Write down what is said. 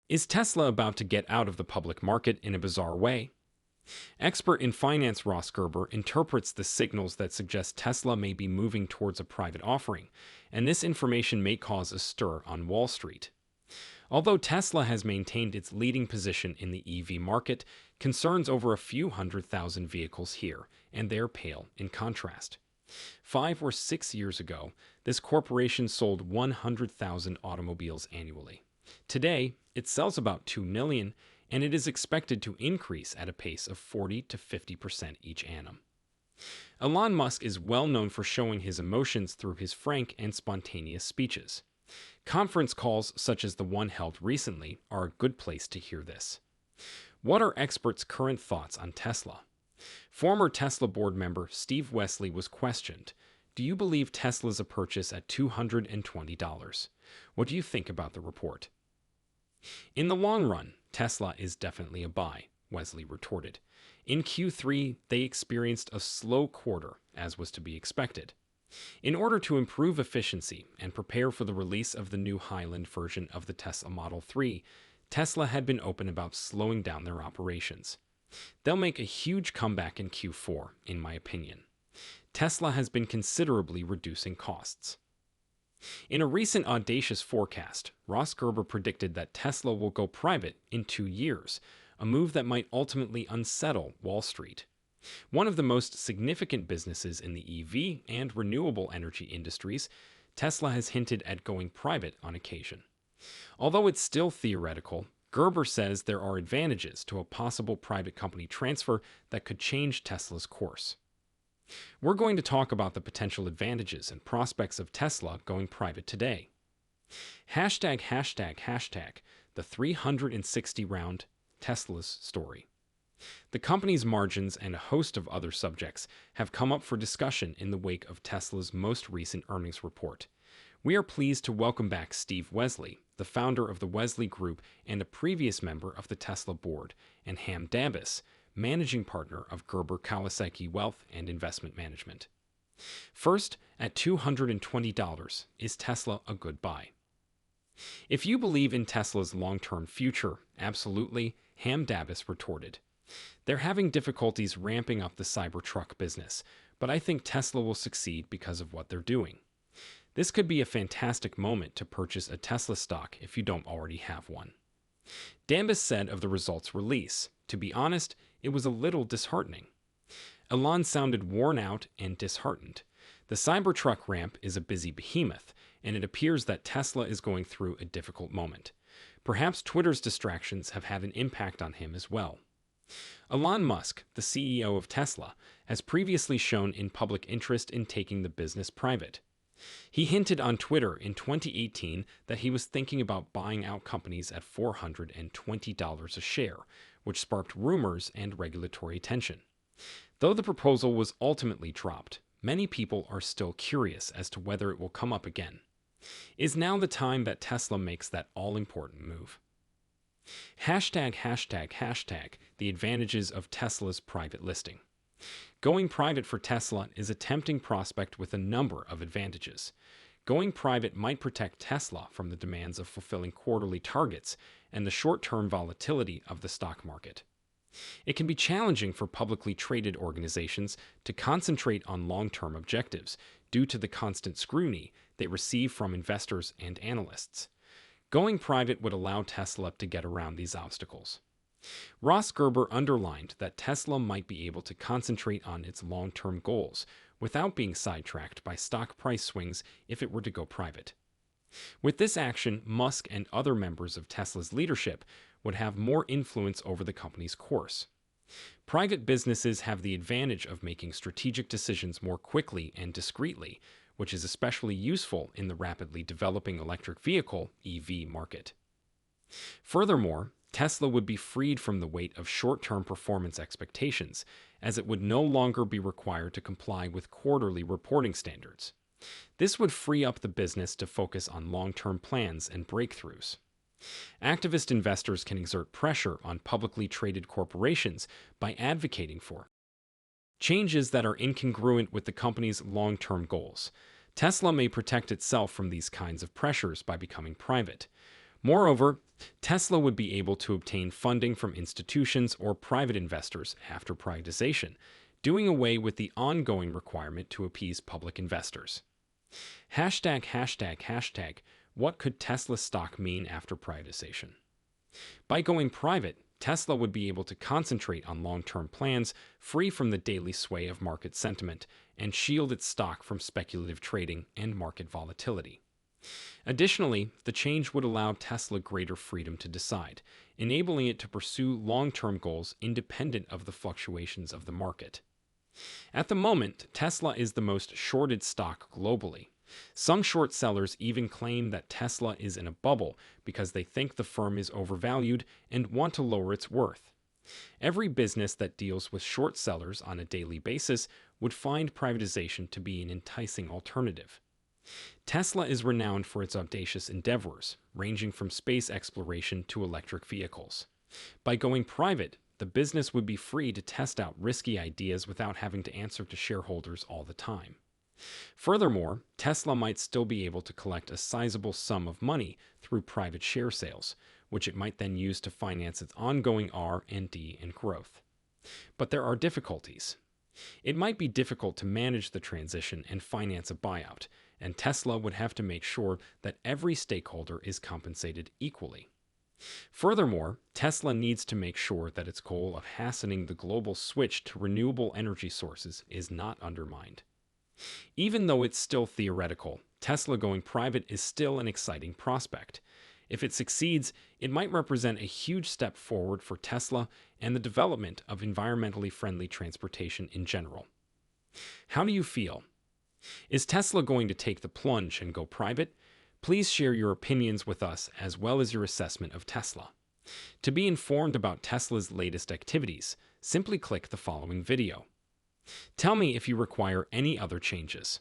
Is Tesla about to get out of the public market in a bizarre way? Expert in finance Ross Gerber interprets the signals that suggest Tesla may be moving towards a private offering, and this information may cause a stir on Wall Street. Although Tesla has maintained its leading position in the EV market, concerns over a few 100,000 vehicles here and there pale in contrast. 5 or 6 years ago, this corporation sold 100,000 automobiles annually. Today, it sells about 2 million, and it is expected to increase at a pace of 40 to 50% each annum. Elon Musk is well known for showing his emotions through his frank and spontaneous speeches. Conference calls, such as the one held recently, are a good place to hear this. What are experts' current thoughts on Tesla? Former Tesla board member Steve Wesley was questioned. Do you believe Tesla's a purchase at $220? What do you think about the report? In the long run, Tesla is definitely a buy, Wesley retorted. In Q3, they experienced a slow quarter, as was to be expected. In order to improve efficiency and prepare for the release of the new Highland version of the Tesla Model 3, Tesla had been open about slowing down their operations. They'll make a huge comeback in Q4, in my opinion. Tesla has been considerably reducing costs. In a recent audacious forecast, Ross Gerber predicted that Tesla will go private in 2 years, a move that might ultimately unsettle Wall Street. One of the most significant businesses in the EV and renewable energy industries, Tesla has hinted at going private on occasion. Although it's still theoretical, Gerber says there are advantages to a possible private company transfer that could change Tesla's course. We're going to talk about the potential advantages and prospects of Tesla going private today. ####, the 360-round Tesla's story. The company's margins and a host of other subjects have come up for discussion in the wake of Tesla's most recent earnings report. We are pleased to welcome back Steve Wesley, the founder of the Wesley Group and a previous member of the Tesla board, and Ham Davis, managing partner of Gerber Kawasaki Wealth and Investment Management. First, at $220, is Tesla a good buy? If you believe in Tesla's long-term future, absolutely, Ham Davis retorted. They're having difficulties ramping up the Cybertruck business, but I think Tesla will succeed because of what they're doing. This could be a fantastic moment to purchase a Tesla stock if you don't already have one. Davis said of the results release, to be honest, it was a little disheartening. Elon sounded worn out and disheartened. The Cybertruck ramp is a busy behemoth, and it appears that Tesla is going through a difficult moment. Perhaps Twitter's distractions have had an impact on him as well. Elon Musk, the CEO of Tesla, has previously shown in public interest in taking the business private. He hinted on Twitter in 2018 that he was thinking about buying out companies at $420 a share, which sparked rumors and regulatory tension. Though the proposal was ultimately dropped, many people are still curious as to whether it will come up again. Is now the time that Tesla makes that all-important move? ###, the advantages of Tesla's private listing. Going private for Tesla is a tempting prospect with a number of advantages. Going private might protect Tesla from the demands of fulfilling quarterly targets and the short-term volatility of the stock market. It can be challenging for publicly traded organizations to concentrate on long-term objectives due to the constant scrutiny they receive from investors and analysts. Going private would allow Tesla to get around these obstacles. Ross Gerber underlined that Tesla might be able to concentrate on its long-term goals without being sidetracked by stock price swings if it were to go private. With this action, Musk and other members of Tesla's leadership would have more influence over the company's course. Private businesses have the advantage of making strategic decisions more quickly and discreetly, which is especially useful in the rapidly developing electric vehicle (EV) market. Furthermore, Tesla would be freed from the weight of short-term performance expectations, as it would no longer be required to comply with quarterly reporting standards. This would free up the business to focus on long-term plans and breakthroughs. Activist investors can exert pressure on publicly traded corporations by advocating for changes that are incongruent with the company's long-term goals. Tesla may protect itself from these kinds of pressures by becoming private. Moreover, Tesla would be able to obtain funding from institutions or private investors after privatization, doing away with the ongoing requirement to appease public investors. ####. What could Tesla stock mean after privatization? By going private, Tesla would be able to concentrate on long-term plans free from the daily sway of market sentiment and shield its stock from speculative trading and market volatility. Additionally, the change would allow Tesla greater freedom to decide, enabling it to pursue long-term goals independent of the fluctuations of the market. At the moment, Tesla is the most shorted stock globally. Some short sellers even claim that Tesla is in a bubble because they think the firm is overvalued and want to lower its worth. Every business that deals with short sellers on a daily basis would find privatization to be an enticing alternative. Tesla is renowned for its audacious endeavors, ranging from space exploration to electric vehicles. By going private, the business would be free to test out risky ideas without having to answer to shareholders all the time. Furthermore, Tesla might still be able to collect a sizable sum of money through private share sales, which it might then use to finance its ongoing R&D and growth. But there are difficulties. It might be difficult to manage the transition and finance a buyout, and Tesla would have to make sure that every stakeholder is compensated equally. Furthermore, Tesla needs to make sure that its goal of hastening the global switch to renewable energy sources is not undermined. Even though it's still theoretical, Tesla going private is still an exciting prospect. If it succeeds, it might represent a huge step forward for Tesla and the development of environmentally friendly transportation in general. How do you feel? Is Tesla going to take the plunge and go private? Please share your opinions with us as well as your assessment of Tesla. To be informed about Tesla's latest activities, simply click the following video. Tell me if you require any other changes.